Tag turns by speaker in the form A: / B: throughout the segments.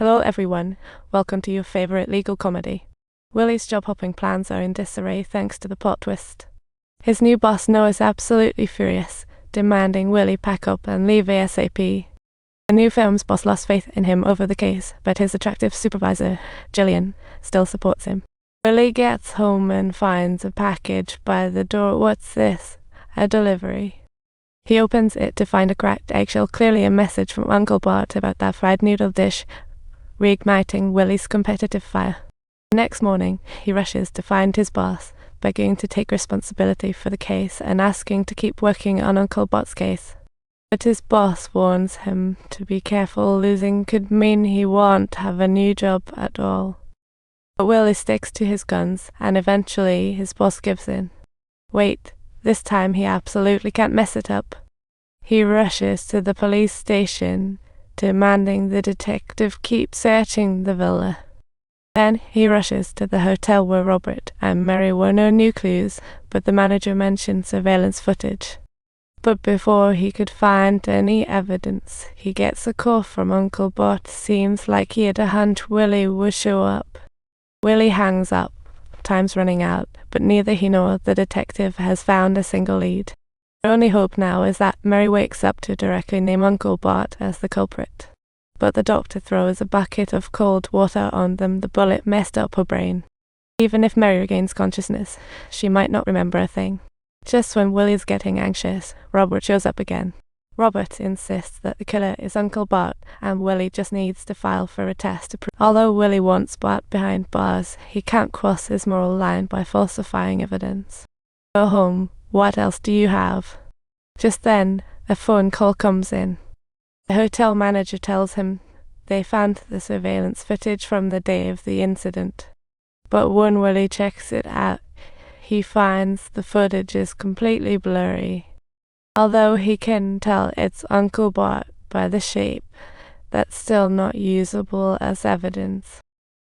A: Hello everyone, welcome to your favourite legal comedy. Willie's job-hopping plans are in disarray thanks to the plot twist. His new boss Noah is absolutely furious, demanding Willie pack up and leave ASAP. The new firm's boss lost faith in him over the case, but his attractive supervisor, Gillian, still supports him. Willie gets home and finds a package by the door. What's this? A delivery. He opens it to find a cracked eggshell, clearly a message from Uncle Bart about that fried noodle dish, reigniting Willie's competitive fire. The next morning, he rushes to find his boss, begging to take responsibility for the case and asking to keep working on Uncle Bart's case. But his boss warns him to be careful. Losing could mean he won't have a new job at all. But Willie sticks to his guns, and eventually his boss gives in. Wait, this time he absolutely can't mess it up. He rushes to the police station, demanding the detective keep searching the villa. Then he rushes to the hotel where Robert and Mary were. No new clues, but the manager mentioned surveillance footage. But before he could find any evidence, he gets a call from Uncle Bart. Seems like he had a hunch Willie would show up. Willie hangs up. Time's running out, but neither he nor the detective has found a single lead. Their only hope now is that Mary wakes up to directly name Uncle Bart as the culprit. But the doctor throws a bucket of cold water on them. The bullet messed up her brain. Even if Mary regains consciousness, she might not remember a thing. Just when Willie's getting anxious, Robert shows up again. Robert insists that the killer is Uncle Bart, and Willie just needs to file for a test to prove. Although Willie wants Bart behind bars, he can't cross his moral line by falsifying evidence. Go home. What else do you have? Just then, a phone call comes in. The hotel manager tells him they found the surveillance footage from the day of the incident. But when Willie checks it out, he finds the footage is completely blurry. Although he can tell it's Uncle Bart by the shape, that's still not usable as evidence.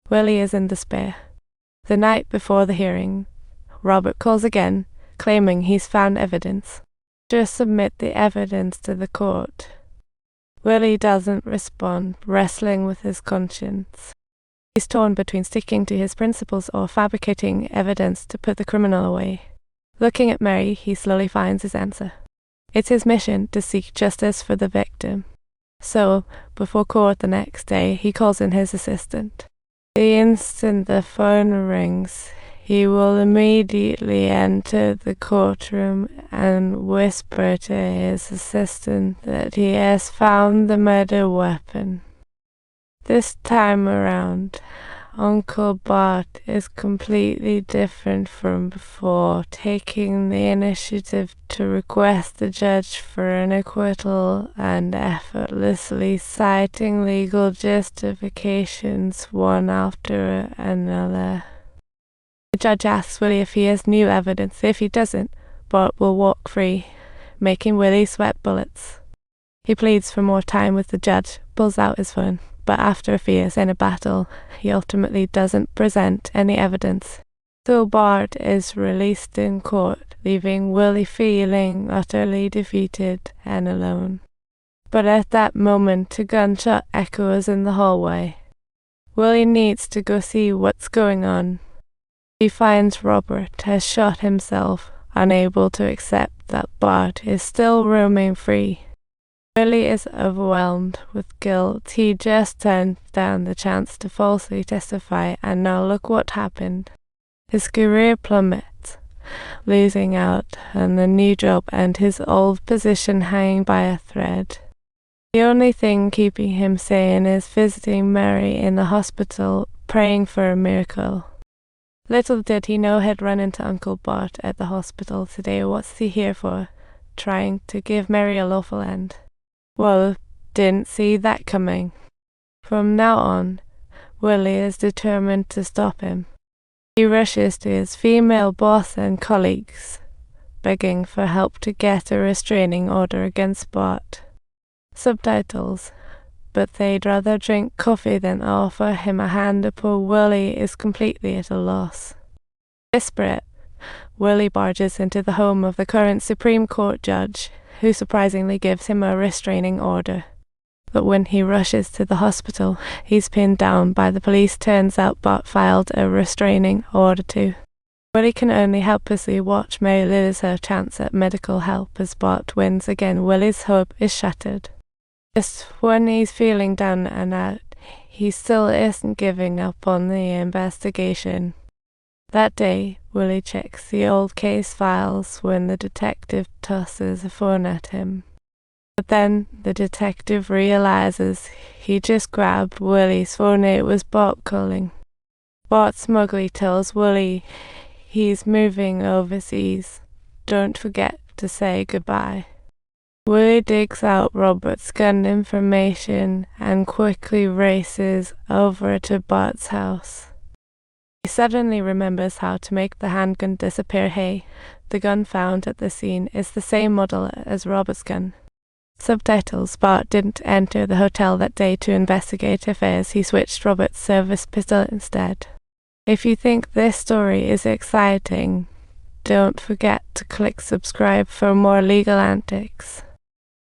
A: Willie is in despair. The night before the hearing, Robert calls again, claiming he's found evidence. Just submit the evidence to the court. Willie doesn't respond, wrestling with his conscience. He's torn between sticking to his principles or fabricating evidence to put the criminal away. Looking at Mary, he slowly finds his answer. It's his mission to seek justice for the victim. So, before court the next day, he calls in his assistant. The instant the phone rings, he will immediately enter the courtroom and whisper to his assistant that he has found the murder weapon. This time around, Uncle Bart is completely different from before, taking the initiative to request the judge for an acquittal and effortlessly citing legal justifications one after another. The judge asks Willie if he has new evidence. If he doesn't, Bart will walk free, making Willie sweat bullets. He pleads for more time with the judge, pulls out his phone, but after a fierce inner battle, he ultimately doesn't present any evidence. So Bart is released in court, leaving Willie feeling utterly defeated and alone. But at that moment, a gunshot echoes in the hallway. Willie needs to go see what's going on. He finds Robert has shot himself, unable to accept that Bart is still roaming free. Willie is overwhelmed with guilt. He just turned down the chance to falsely testify, and now look what happened. His career plummets, losing out on the new job and his old position hanging by a thread. The only thing keeping him sane is visiting Mary in the hospital, praying for a miracle. Little did he know he'd run into Uncle Bart at the hospital today. What's he here for? Trying to give Mary a lawful end. Well, didn't see that coming. From now on, Willie is determined to stop him. He rushes to his female boss and colleagues, begging for help to get a restraining order against Bart. Subtitles, but they'd rather drink coffee than offer him a hand. Poor Willie is completely at a loss. Desperate, Willie barges into the home of the current Supreme Court judge, who surprisingly gives him a restraining order. But when he rushes to the hospital, he's pinned down by the police. Turns out Bart filed a restraining order too. Willie can only helplessly watch Mary lose her chance at medical help as Bart wins again. Willie's hope is shattered. Just when he's feeling down and out, he still isn't giving up on the investigation. That day, Willie checks the old case files when the detective tosses a phone at him. But then the detective realizes he just grabbed Willie's phone. It was Bart calling. Bart smugly tells Willie he's moving overseas. Don't forget to say goodbye. Willie digs out Robert's gun information and quickly races over to Bart's house. He suddenly remembers how to make the handgun disappear. Hey, the gun found at the scene is the same model as Robert's gun. Subtitles: Bart didn't enter the hotel that day to investigate affairs. He switched Robert's service pistol instead. If you think this story is exciting, don't forget to click subscribe for more legal antics.